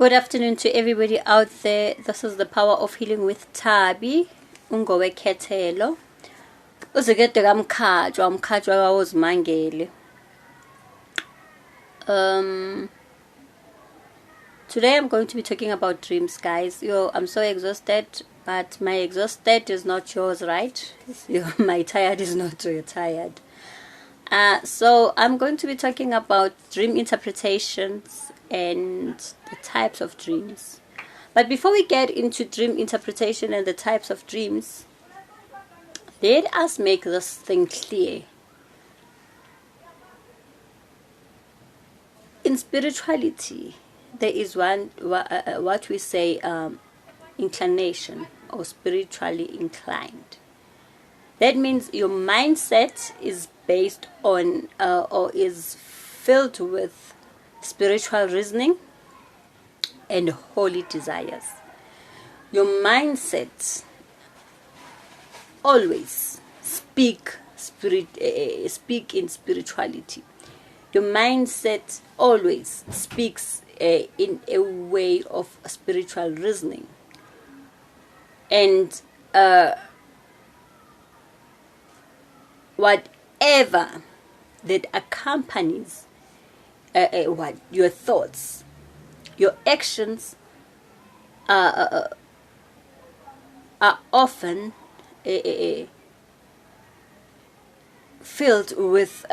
Good afternoon to everybody out there. This is the Power of Healing with Tabi. Ungowe Khethelo. Uzekede kamkhatshwa, umkhatshwa kawozimangele. Today I'm going to be talking about dreams, guys. I'm so exhausted, but my exhausted is not yours, right? My tired is not your tired. So I'm going to be talking about dream interpretations and the types of dreams. But before we get into dream interpretation and the types of dreams, let us make this thing clear. In spirituality, there is what we say inclination, or spiritually inclined. That means your mindset is based on or is filled with spiritual reasoning and holy desires. Your mindset always speak in spirituality. Your mindset always speaks in a way of spiritual reasoning. And whatever that accompanies your thoughts, your actions are often filled with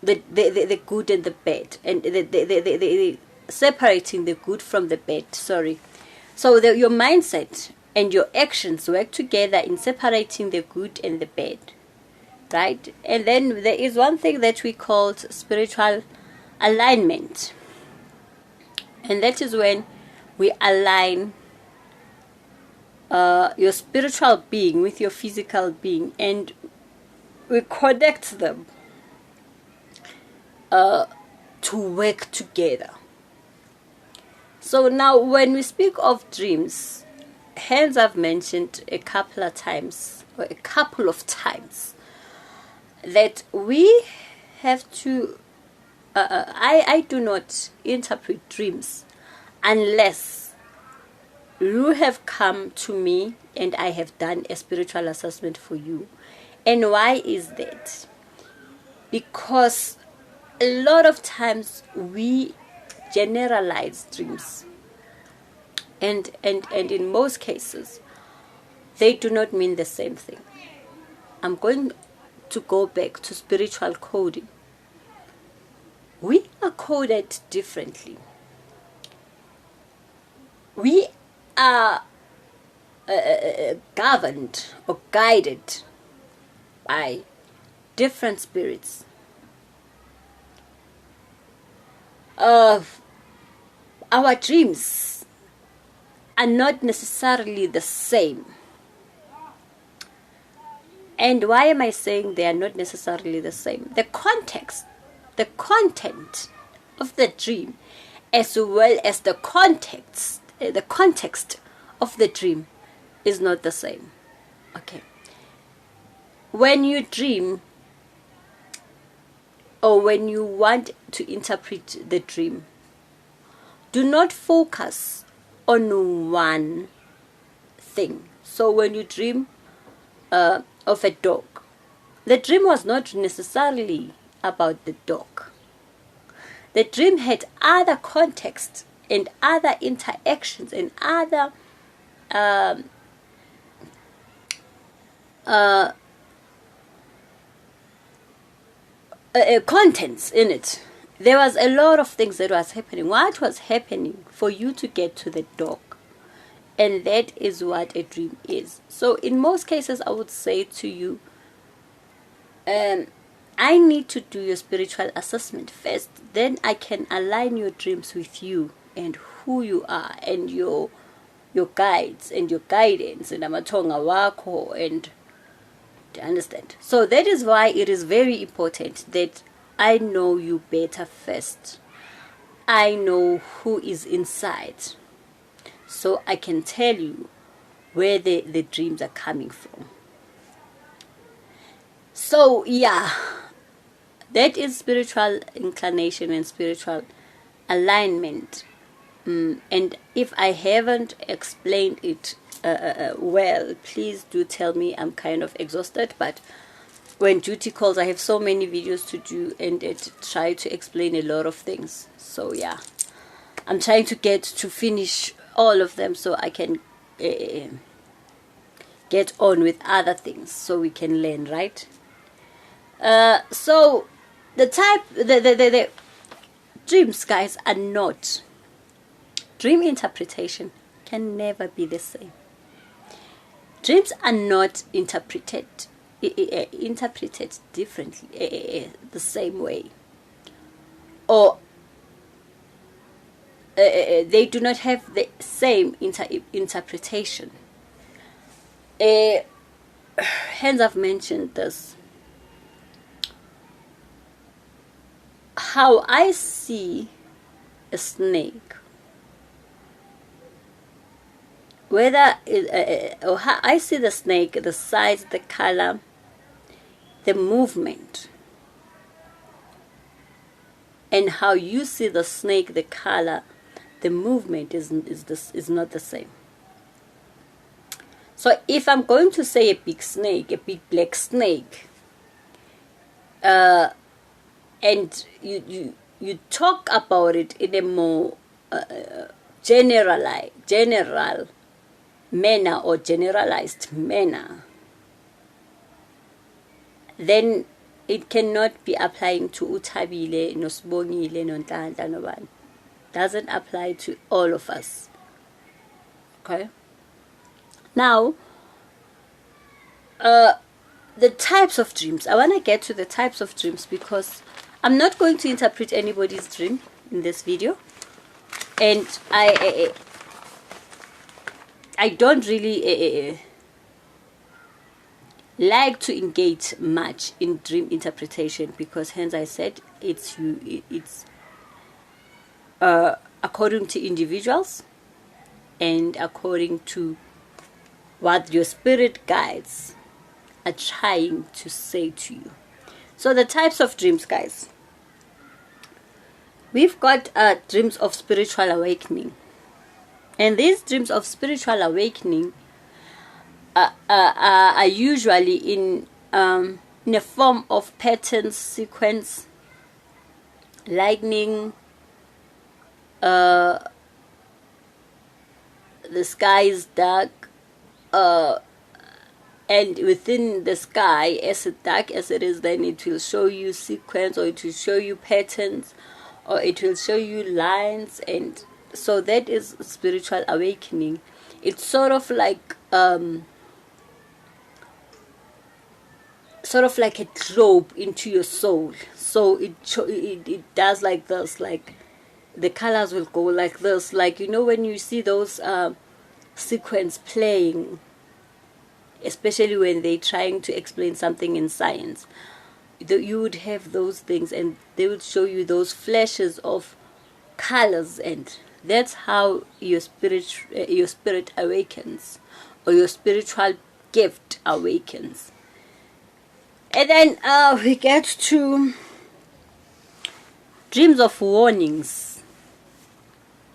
the good and the bad, and the separating the good from the bad. Sorry. So your mindset and your actions work together in separating the good and the bad, right? And then there is one thing that we call spiritual alignment, and that is when we align your spiritual being with your physical being, and we connect them to work together. So now when we speak of dreams, hence I've mentioned a couple of times that we have to I do not interpret dreams unless you have come to me and I have done a spiritual assessment for you. And why is that? Because a lot of times we generalize dreams, and in most cases they do not mean the same thing. I'm going to go back to spiritual coding. We are coded differently. We are governed or guided by different spirits. Our dreams are not necessarily the same. And why am I saying they are not necessarily the same? The context, the content of the dream, as well as the context of the dream is not the same. Okay. When you dream, or when you want to interpret the dream, do not focus on one thing. So when you dream of a dog, the dream was not necessarily about the dog. The dream had other context and other interactions and other contents in it. There was a lot of things that was happening. What was happening for you to get to the dog? And that is what a dream is. So in most cases, I would say to you, I need to do your spiritual assessment first. Then I can align your dreams with you and who you are and your guides and your guidance and amatonga wako, and understand. So that is why it is very important that I know you better first. I know who is inside, so I can tell you where the dreams are coming from. So yeah, that is spiritual inclination and spiritual alignment. And if I haven't explained it well, please do tell me. I'm kind of exhausted, but when duty calls, I have so many videos to do and try to explain a lot of things. So yeah, I'm trying to get to finish all of them so I can get on with other things so we can learn, right? So the dreams, guys, are not, dream interpretation can never be the same. Dreams are not interpreted differently, the same way, or they do not have the same interpretation. Hence I've mentioned this. How I see a snake, whether or how I see the snake, the size, the color, the movement, and how you see the snake, the color, the movement is not the same. So if I'm going to say a big snake, a big black snake, and you talk about it in a more general manner or generalized manner, then it cannot be applying to Uthabile, Nosibongile, Nonhlanhla, Nobani. Doesn't apply to all of us. Okay? Now, the types of dreams. I want to get to the types of dreams because I'm not going to interpret anybody's dream in this video. And I don't really like to engage much in dream interpretation because, hence I said, it's according to individuals and according to what your spirit guides are trying to say to you. So the types of dreams, guys. We've got dreams of spiritual awakening. And these dreams of spiritual awakening are usually in a form of patterns, sequence, lightning, the sky is dark, and within the sky, as dark as it is, then it will show you sequence, or it will show you patterns, or it will show you lines. And so that is spiritual awakening. It's sort of like a globe into your soul. So it does like this, like the colors will go like this, like, you know, when you see those sequence playing, especially when they're trying to explain something in science, you would have those things and they would show you those flashes of colors, and that's how your spirit awakens, or your spiritual gift awakens. And then we get to dreams of warnings.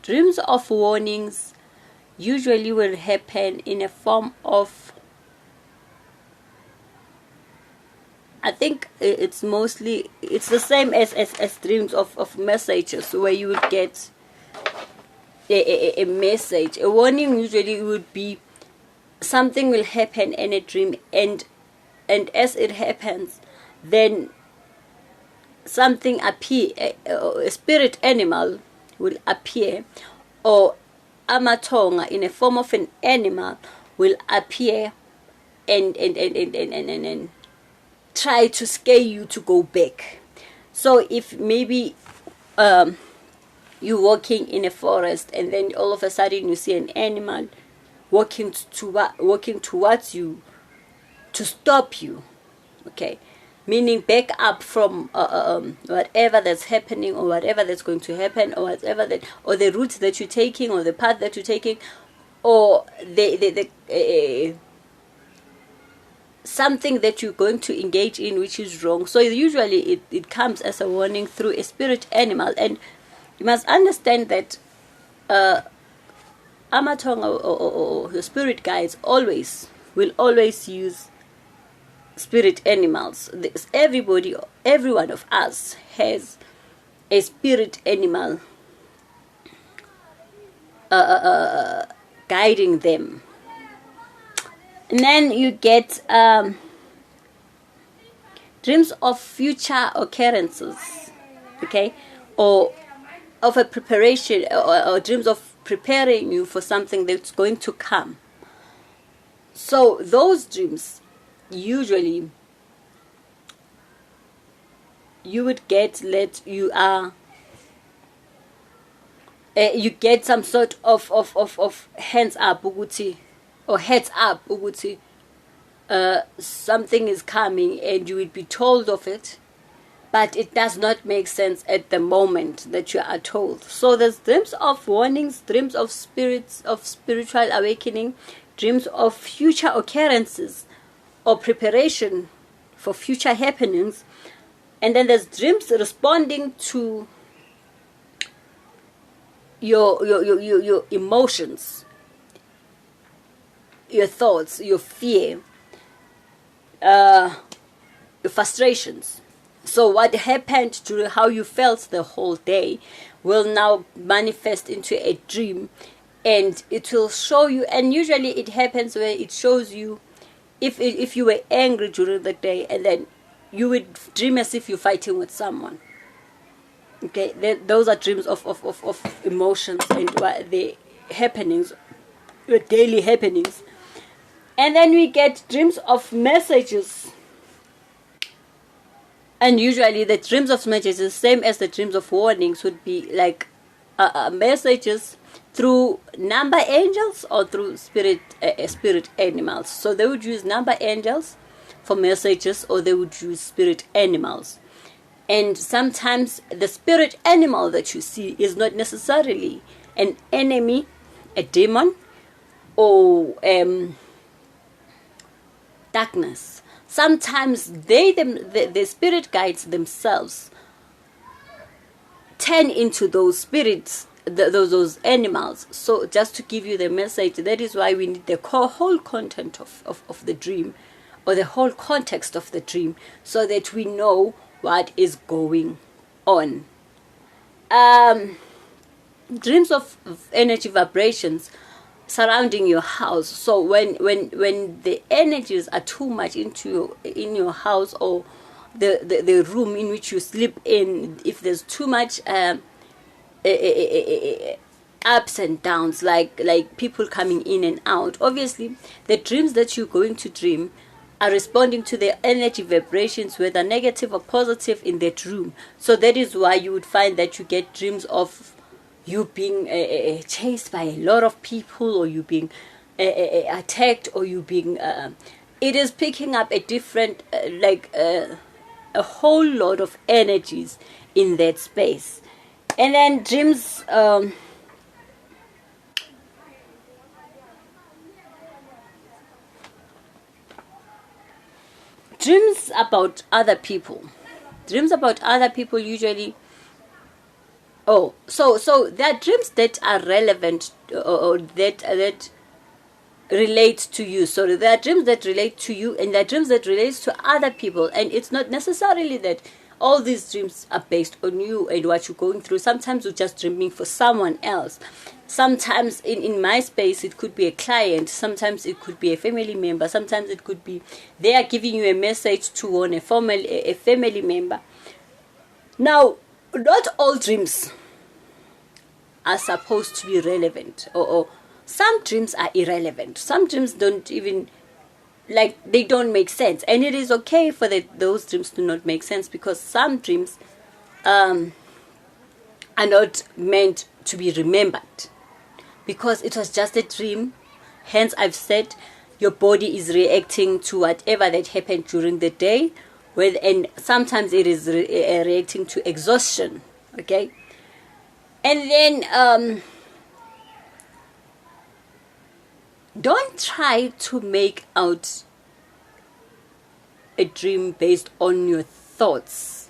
Dreams of warnings usually will happen in a form of, I think it's the same as dreams of messages, where you would get a message. A warning usually would be something will happen in a dream, and as it happens, then something appear, a spirit animal will appear, or amatonga in a form of an animal will appear and try to scare you to go back. So if maybe you're walking in a forest and then all of a sudden you see an animal walking towards you to stop you, okay, meaning back up from whatever that's happening, or whatever that's going to happen, or whatever that, or the route that you're taking, or the path that you're taking, or something that you're going to engage in which is wrong. So usually it comes as a warning through a spirit animal. And you must understand that Amatonga or your spirit guides will always use spirit animals. Every one of us has a spirit animal guiding them. And then you get dreams of future occurrences, okay, or of a preparation, or dreams of preparing you for something that's going to come. So those dreams, usually you would get that you are you get some sort of hands up uguti, or heads up uguti, something is coming and you will be told of it, but it does not make sense at the moment that you are told. So there's dreams of warnings, dreams of spirits, of spiritual awakening, dreams of future occurrences or preparation for future happenings. And then there's dreams responding to your emotions, your thoughts, your fear, your frustrations. So what happened to how you felt the whole day will now manifest into a dream, and it will show you. And usually it happens where it shows you if you were angry during the day, and then you would dream as if you're fighting with someone. Okay, those are dreams of emotions and the happenings, your daily happenings. And then we get dreams of messages. And usually the dreams of messages, same as the dreams of warnings, would be like messages through number angels or through spirit animals. So they would use number angels for messages, or they would use spirit animals. And sometimes the spirit animal that you see is not necessarily an enemy, a demon, or darkness. Sometimes the spirit guides themselves turn into those spirits, those animals. So just to give you the message, that is why we need the whole content of the dream, or the whole context of the dream, so that we know what is going on. Dreams of energy vibrations surrounding your house. So when the energies are too much in your house, or the room in which you sleep in, if there's too much ups and downs, like people coming in and out, obviously the dreams that you're going to dream are responding to the energy vibrations, whether negative or positive, in that room. So that is why you would find that you get dreams of you being chased by a lot of people, or you being attacked, or you being it is picking up a different a whole lot of energies in that space. And then dreams dreams about other people. Dreams about other people usually. Oh, so there are dreams that are relevant, or that relate to you. So there are dreams that relate to you, and there are dreams that relate to other people. And it's not necessarily that all these dreams are based on you and what you're going through. Sometimes you're just dreaming for someone else. Sometimes in my space it could be a client, sometimes it could be a family member, sometimes it could be they are giving you a message to warn a family member. Now, not all dreams are supposed to be relevant, or some dreams are irrelevant. Some dreams don't even, they don't make sense, and it is okay for those dreams to not make sense, because some dreams are not meant to be remembered, because it was just a dream. Hence, I've said your body is reacting to whatever that happened during the day, and sometimes it is reacting to exhaustion. Okay, and then don't try to make out a dream based on your thoughts.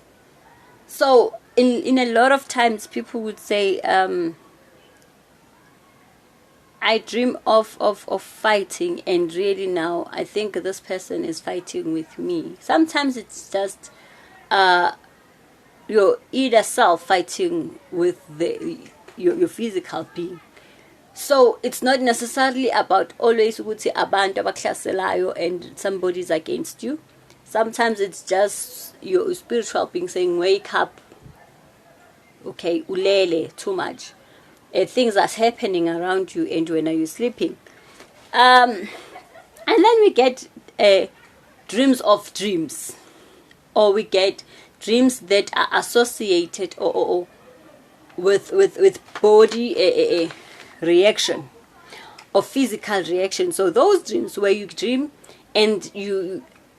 So in a lot of times people would say, I dream of fighting, and really now I think this person is fighting with me. Sometimes it's just your inner self fighting with your physical being. So it's not necessarily about always ukuthi abantu abahlaselayo and somebody's against you. Sometimes it's just your spiritual being saying, wake up, okay, ulele too much. Things are happening around you, and when are you sleeping? And then we get dreams of dreams, or we get dreams that are associated or with body reaction or physical reaction. So those dreams where you dream and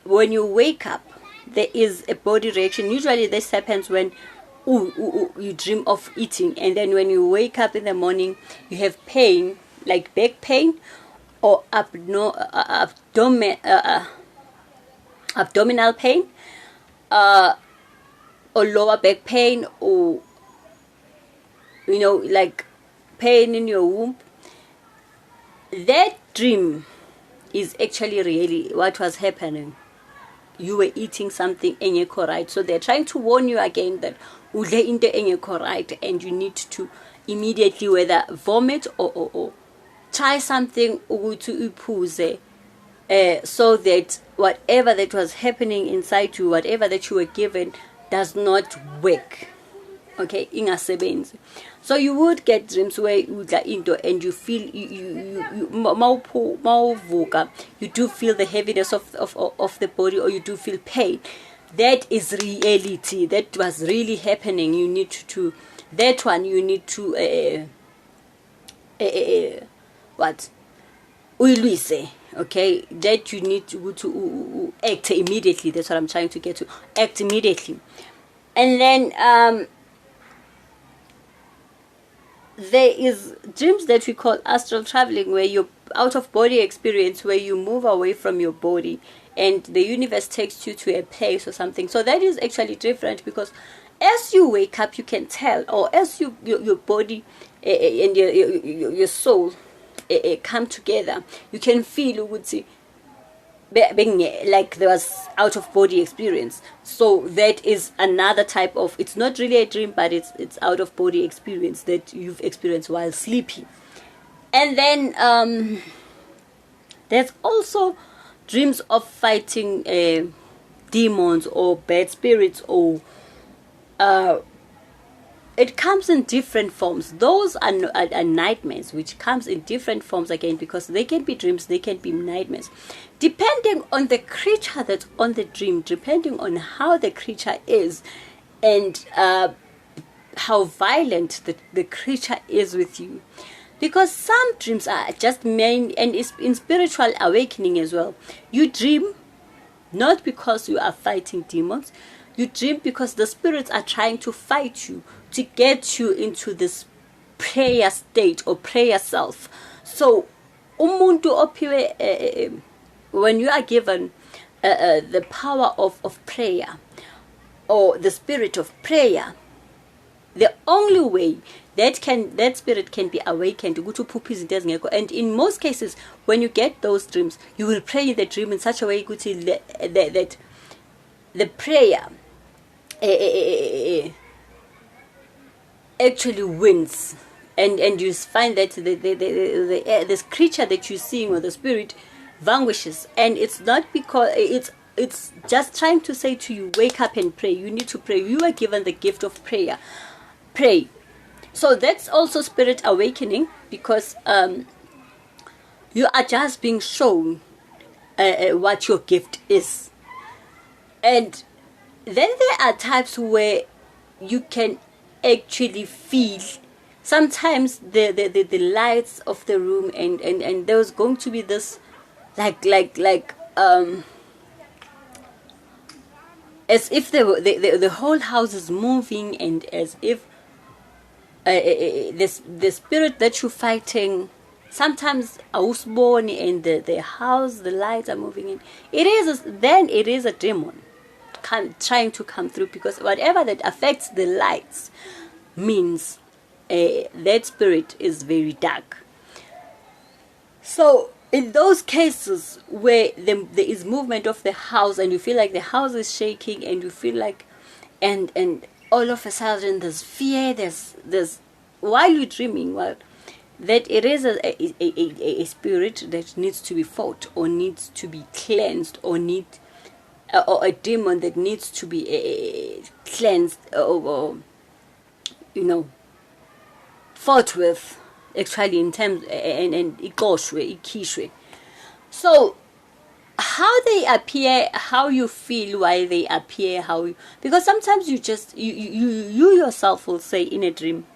when you wake up, there is a body reaction. Usually this happens when you dream of eating, and then when you wake up in the morning you have pain, like back pain or abdominal pain, or lower back pain, or like pain in your womb. That dream is actually really what was happening. You were eating something engekho right. So they're trying to warn you again that udle into engekho right, and you need to immediately whether vomit or try something ukuthi uphuze, so that whatever that was happening inside you, whatever that you were given, does not work. Okay, ingasebenzi. So you would get dreams where udla into and you feel you mawuvuka, you do feel the heaviness of the body, or you do feel pain. That is reality. That was really happening. You need to that one. You need to what? Uyilwise. Okay, that you need to act immediately. That's what I'm trying to get to. Act immediately, and then there is dreams that we call astral traveling, where you're out of body experience, where you move away from your body and the universe takes you to a place or something. So that is actually different, because as you wake up you can tell, or as your body and your soul come together, you can feel like there was out of body experience. So that is another type of, it's not really a dream, but it's out of body experience that you've experienced while sleeping. And then there's also dreams of fighting demons or bad spirits, or it comes in different forms. Those are nightmares, which comes in different forms again, because they can be dreams, they can be nightmares, depending on the creature that's on the dream, depending on how the creature is, and how violent the creature is with you. Because some dreams are just main, and it's in spiritual awakening as well. You dream not because you are fighting demons. You dream because the spirits are trying to fight you, to get you into this prayer state or prayer self. So, umuntu ophiwe, when you are given the power of prayer, or the spirit of prayer, the only way that spirit can be awakened, and in most cases, when you get those dreams, you will pray in the dream in such a way that the prayer actually wins, and you find that this creature that you're seeing, or the spirit, vanquishes. And it's not because it's just trying to say to you, wake up and pray. You need to pray. You are given the gift of prayer. Pray. So that's also spirit awakening, because you are just being shown what your gift is. And then there are types where you can actually feel sometimes the lights of the room, and there's going to be this like as if the whole house is moving, and as if the spirit that you're fighting sometimes ausboni and the house, the lights are moving in. It is a demon trying to come through, because whatever that affects the lights means that spirit is very dark. So in those cases where there is movement of the house, and you feel like the house is shaking, and you feel like and all of a sudden there's fear, there's while you're dreaming, well, that it is a spirit that needs to be fought, or needs to be cleansed, or a demon that needs to be cleansed, or fought with, actually, in terms, and ikhishwe. So how they appear, how you feel while they appear, because sometimes you yourself will say in a dream,